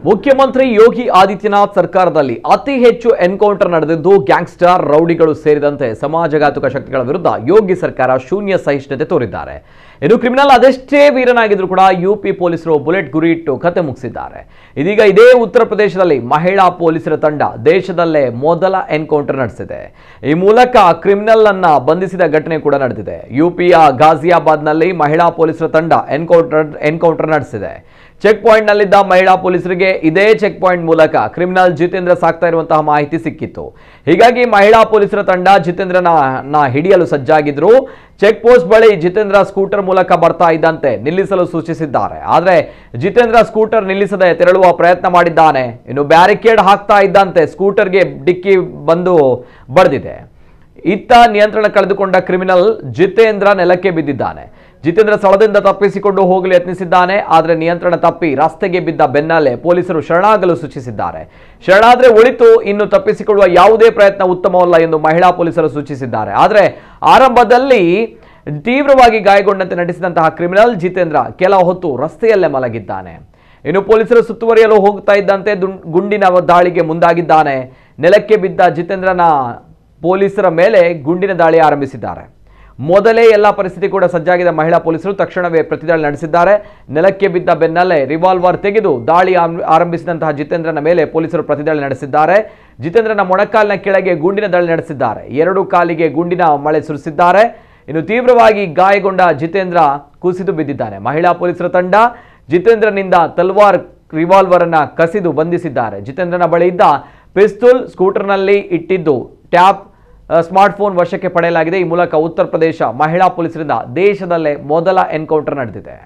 ಮುಖ್ಯಮಂತ್ರಿ ಯೋಗಿ ಆದಿತ್ಯನಾಥ್ ಸರ್ಕಾರದಲ್ಲಿ ಅತಿ ಹೆಚ್ಚು ಎನ್ಕೌಂಟರ್ ನಡೆದಿದ್ದು ಗ್ಯಾಂಗ್ಸ್ಟರ್ ರೌಡಿಗಳು ಸೇರಿದಂತೆ ಸಮಾಜಘಾತುಕ ಶಕ್ತಿಗಳ ವಿರುದ್ಧ ಯೋಗಿ ಸರ್ಕಾರ ಶೂನ್ಯ ಸಹಿಷ್ಣುತೆ ತೋರಿದ್ದಾರೆ. ಇನ್ನು ಕ್ರಿಮಿನಲ್ ಅದೆಷ್ಟೇ ವೀರನಾಗಿದ್ರು ಕೂಡ ಯುಪಿ ಪೊಲೀಸರು ಬುಲೆಟ್ ಗುರಿ ಇಟ್ಟು ಕತೆ ಮುಗಿಸಿದ್ದಾರೆ. ಇದೀಗ ಇದೇ ಉತ್ತರ ಪ್ರದೇಶದಲ್ಲಿ ಮಹಿಳಾ ಪೊಲೀಸರ ತಂಡ ದೇಶದಲ್ಲೇ ಮೊದಲ ಎನ್ಕೌಂಟರ್ ನಡೆಸಿದೆ. ಈ ಮೂಲಕ ಕ್ರಿಮಿನಲ್ ಅನ್ನ ಬಂಧಿಸಿದ ಘಟನೆ ಕೂಡ ನಡೆದಿದೆ. ಯುಪಿಯ ಗಾಜಿಯಾಬಾದ್ನಲ್ಲಿ ಮಹಿಳಾ ಪೊಲೀಸರ ತಂಡ ಎನ್ಕೌಂಟರ್ ನಡೆಸಿದೆ. ಚೆಕ್ ಪಾಯಿಂಟ್ ನಲ್ಲಿದ್ದ ಮಹಿಳಾ ಪೊಲೀಸರಿಗೆ ಇದೇ ಚೆಕ್ ಪಾಯಿಂಟ್ ಮೂಲಕ ಕ್ರಿಮಿನಲ್ ಜಿತೇಂದ್ರ ಸಾಕ್ತಾ ಇರುವಂತಹ ಮಾಹಿತಿ ಸಿಕ್ಕಿತ್ತು. ಹೀಗಾಗಿ ಮಹಿಳಾ ಪೊಲೀಸರ ತಂಡ ಜಿತೇಂದ್ರನ ಹಿಡಿಯಲು ಸಜ್ಜಾಗಿದ್ರು. ಚೆಕ್ ಪೋಸ್ಟ್ ಬಳಿ ಜಿತೇಂದ್ರ ಸ್ಕೂಟರ್ ಮೂಲಕ ಬರ್ತಾ ಇದ್ದಂತೆ ನಿಲ್ಲಿಸಲು ಸೂಚಿಸಿದ್ದಾರೆ. ಆದರೆ ಜಿತೇಂದ್ರ ಸ್ಕೂಟರ್ ನಿಲ್ಲಿಸದೆ ತೆರಳುವ ಪ್ರಯತ್ನ ಮಾಡಿದ್ದಾನೆ. ಇನ್ನು ಬ್ಯಾರಿಕೇಡ್ ಹಾಕ್ತಾ ಇದ್ದಂತೆ ಸ್ಕೂಟರ್ಗೆ ಡಿಕ್ಕಿ ಬಂದು ಬಡಿದಿದೆ. ಇತ್ತ ನಿಯಂತ್ರಣ ಕಳೆದುಕೊಂಡ ಕ್ರಿಮಿನಲ್ ಜಿತೇಂದ್ರ ನೆಲಕ್ಕೆ ಬಿದ್ದಿದ್ದಾನೆ. ಜಿತೇಂದ್ರ ಸ್ಥಳದಿಂದ ತಪ್ಪಿಸಿಕೊಂಡು ಹೋಗಲು ಯತ್ನಿಸಿದ್ದಾನೆ. ಆದರೆ ನಿಯಂತ್ರಣ ತಪ್ಪಿ ರಸ್ತೆಗೆ ಬಿದ್ದ ಬೆನ್ನಲ್ಲೇ ಪೊಲೀಸರು ಶರಣಾಗಲು ಸೂಚಿಸಿದ್ದಾರೆ. ಶರಣಾದ್ರೆ ಒಳಿತು, ಇನ್ನು ತಪ್ಪಿಸಿಕೊಳ್ಳುವ ಯಾವುದೇ ಪ್ರಯತ್ನ ಉತ್ತಮವಲ್ಲ ಎಂದು ಮಹಿಳಾ ಪೊಲೀಸರು ಸೂಚಿಸಿದ್ದಾರೆ. ಆದರೆ ಆರಂಭದಲ್ಲಿ ತೀವ್ರವಾಗಿ ಗಾಯಗೊಂಡಂತೆ ನಟಿಸಿದಂತಹ ಕ್ರಿಮಿನಲ್ ಜಿತೇಂದ್ರ ಕೆಲ ಹೊತ್ತು ರಸ್ತೆಯಲ್ಲೇ ಮಲಗಿದ್ದಾನೆ. ಇನ್ನು ಪೊಲೀಸರು ಸುತ್ತುವರಿಯಲು ಹೋಗ್ತಾ ಇದ್ದಂತೆ ಗುಂಡಿನ ದಾಳಿಗೆ ಮುಂದಾಗಿದ್ದಾನೆ. ನೆಲಕ್ಕೆ ಬಿದ್ದ ಜಿತೇಂದ್ರನ ಪೊಲೀಸರ ಮೇಲೆ ಗುಂಡಿನ ದಾಳಿ ಆರಂಭಿಸಿದ್ದಾರೆ. ಮೊದಲೇ ಎಲ್ಲ ಪರಿಸ್ಥಿತಿ ಕೂಡ ಸಜ್ಜಾಗಿದ್ದ ಮಹಿಳಾ ಪೊಲೀಸರು ತಕ್ಷಣವೇ ಪ್ರತಿದಾಳಿ ನಡೆಸಿದ್ದಾರೆ. ನೆಲಕ್ಕೆ ಬಿದ್ದ ಬೆನ್ನಲ್ಲೇ ರಿವಾಲ್ವರ್ ತೆಗೆದು ದಾಳಿ ಆರಂಭಿಸಿದಂತಹ ಜಿತೇಂದ್ರನ ಮೇಲೆ ಪೊಲೀಸರು ಪ್ರತಿದಾಳಿ ನಡೆಸಿದ್ದಾರೆ. ಜಿತೇಂದ್ರನ ಮೊಣಕಾಲಿನ ಕೆಳಗೆ ಗುಂಡಿನ ದಾಳಿ ನಡೆಸಿದ್ದಾರೆ. ಎರಡು ಕಾಲಿಗೆ ಗುಂಡಿನ ಮಳೆ ಸುರಿಸಿದ್ದಾರೆ. ಇನ್ನು ತೀವ್ರವಾಗಿ ಗಾಯಗೊಂಡ ಜಿತೇಂದ್ರ ಕುಸಿದು ಬಿದ್ದಿದ್ದಾನೆ. ಮಹಿಳಾ ಪೊಲೀಸರ ತಂಡ ಜಿತೇಂದ್ರನಿಂದ ತಲ್ವಾರ್ ರಿವಾಲ್ವರ್ ಅನ್ನ ಕಸಿದು ಬಂಧಿಸಿದ್ದಾರೆ. ಜಿತೇಂದ್ರನ ಬಳಿ ಇದ್ದ ಪಿಸ್ತೂಲ್, ಸ್ಕೂಟರ್ನಲ್ಲಿ ಇಟ್ಟಿದ್ದು ಟ್ಯಾಬ್, ಸ್ಮಾರ್ಟ್ಫೋನ್ ವಶಕ್ಕೆ ಪಡೆಯಲಾಗಿದೆ. ಈ ಮೂಲಕ ಉತ್ತರ ಪ್ರದೇಶ ಮಹಿಳಾ ಪೊಲೀಸರಿಂದ ದೇಶದಲ್ಲೇ ಮೊದಲ ಎನ್ಕೌಂಟರ್ ನಡೆದಿದೆ.